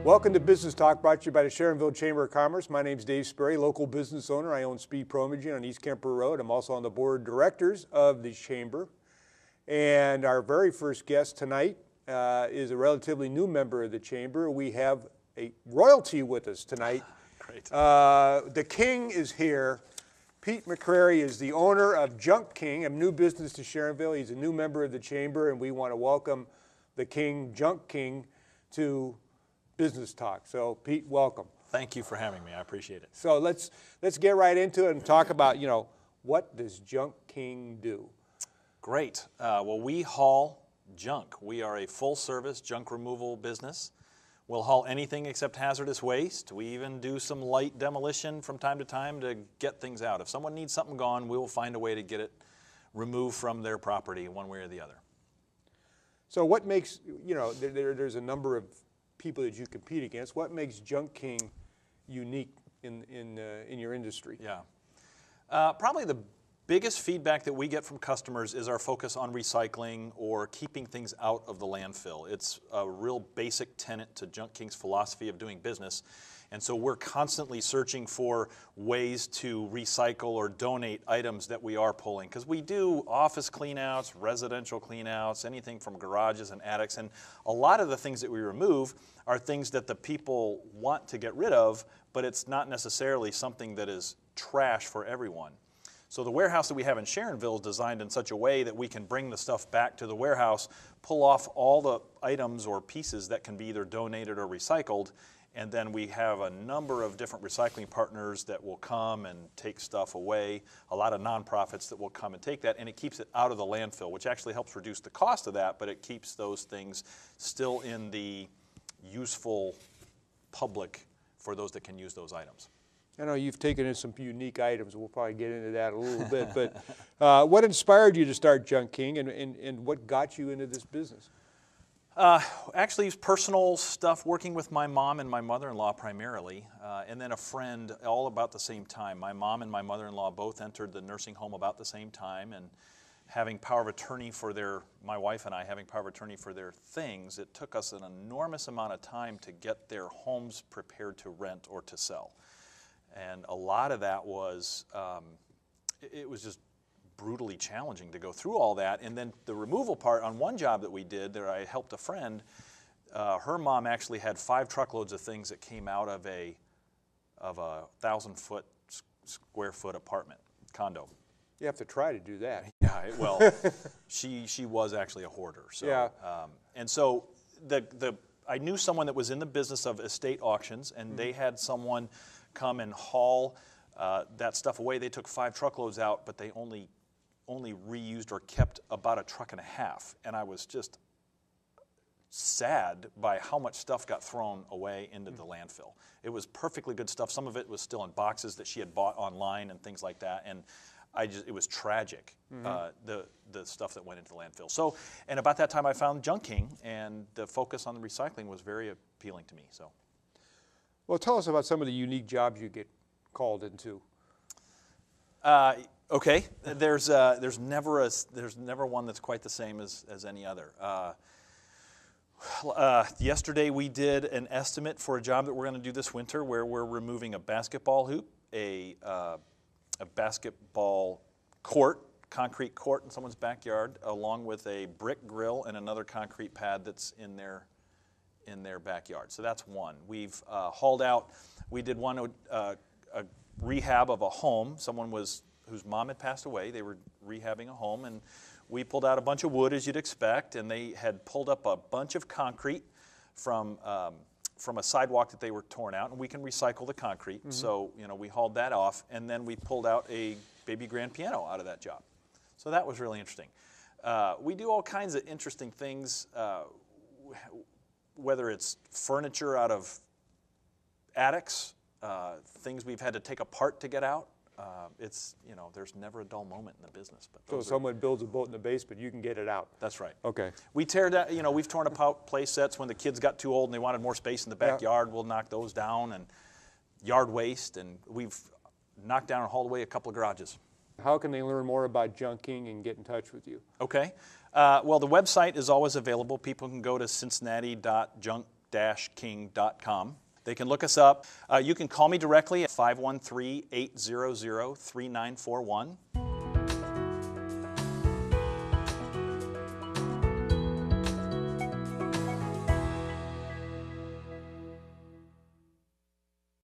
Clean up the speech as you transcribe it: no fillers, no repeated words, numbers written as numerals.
Welcome to Business Talk, brought to you by the Sharonville Chamber of Commerce. My name is Dave Sperry, local business owner. I own Speed Pro Imaging on East Kemper Road. I'm also on the board of directors of the Chamber. And our very first guest tonight is a relatively new member of the Chamber. We have a royalty with us tonight. Great. The King is here. Pete McCrary is the owner of Junk King, a new business to Sharonville. He's a new member of the Chamber, and we want to welcome the King, Junk King, to Business Talk. So, Pete, welcome. Thank you for having me. I appreciate it. So let's get right into it and talk about, what does Junk King do? Great. Well, we haul junk. We are a full-service junk removal business. We'll haul anything except hazardous waste. We even do some light demolition from time to time to get things out. If someone needs something gone, we will find a way to get it removed from their property one way or the other. So what makes, there's a number of people that you compete against. What makes Junk King unique in your industry? Yeah. Probably the biggest feedback that we get from customers is our focus on recycling or keeping things out of the landfill. It's a real basic tenet to Junk King's philosophy of doing business. And so we're constantly searching for ways to recycle or donate items that we are pulling. Because we do office cleanouts, residential cleanouts, anything from garages and attics. And a lot of the things that we remove are things that the people want to get rid of, but it's not necessarily something that is trash for everyone. So the warehouse that we have in Sharonville is designed in such a way that we can bring the stuff back to the warehouse, pull off all the items or pieces that can be either donated or recycled, and then we have a number of different recycling partners that will come and take stuff away, a lot of nonprofits that will come and take that, and it keeps it out of the landfill, which actually helps reduce the cost of that, but it keeps those things still in the useful public for those that can use those items. I know you've taken in some unique items. We'll probably get into that a little bit. But what inspired you to start Junk King, and what got you into this business? Actually, it's personal stuff, working with my mom and my mother-in-law primarily, and then a friend all about the same time. My mom and my mother-in-law both entered the nursing home about the same time, and having power of attorney for my wife and I having power of attorney for their things, it took us an enormous amount of time to get their homes prepared to rent or to sell. And a lot of that was, it was just brutally challenging to go through all that. And then the removal part, on one job that we did, there I helped a friend, her mom actually had 5 truckloads of things that came out of a 1,000 square foot apartment, condo. You have to try to do that. Yeah, well, she was actually a hoarder. So, yeah. And so I knew someone that was in the business of estate auctions, and they had someone come and haul that stuff away. They took 5 truckloads out, but they only reused or kept about 1.5 trucks. And I was just sad by how much stuff got thrown away into the landfill. It was perfectly good stuff. Some of it was still in boxes that she had bought online and things like that. And it was tragic, the stuff that went into the landfill. So, and about that time I found Junk King, and the focus on the recycling was very appealing to me. So. Well, tell us about some of the unique jobs you get called into. Okay, there's never one that's quite the same as any other. Yesterday we did an estimate for a job that we're going to do this winter, where we're removing a basketball hoop, a basketball court, concrete court in someone's backyard, along with a brick grill and another concrete pad that's in their backyard. So that's one. We've hauled out, we did one, a rehab of a home. Someone whose mom had passed away. They were rehabbing a home, and we pulled out a bunch of wood, as you'd expect, and they had pulled up a bunch of concrete from a sidewalk that they were torn out, and we can recycle the concrete. So, we hauled that off, and then we pulled out a baby grand piano out of that job. So that was really interesting. We do all kinds of interesting things, whether it's furniture out of attics, things we've had to take apart to get out. There's never a dull moment in the business. But so if someone builds a boat in the basement, you can get it out. That's right. Okay. We tear down, we've torn apart play sets when the kids got too old and they wanted more space in the backyard. We'll knock those down, and yard waste, and we've knocked down and hauled away a couple of garages. How can they learn more about Junk King and get in touch with you? Okay. Well, the website is always available. People can go to cincinnati.junk junkyard-king.com. They can look us up. You can call me directly at 513-800-3941.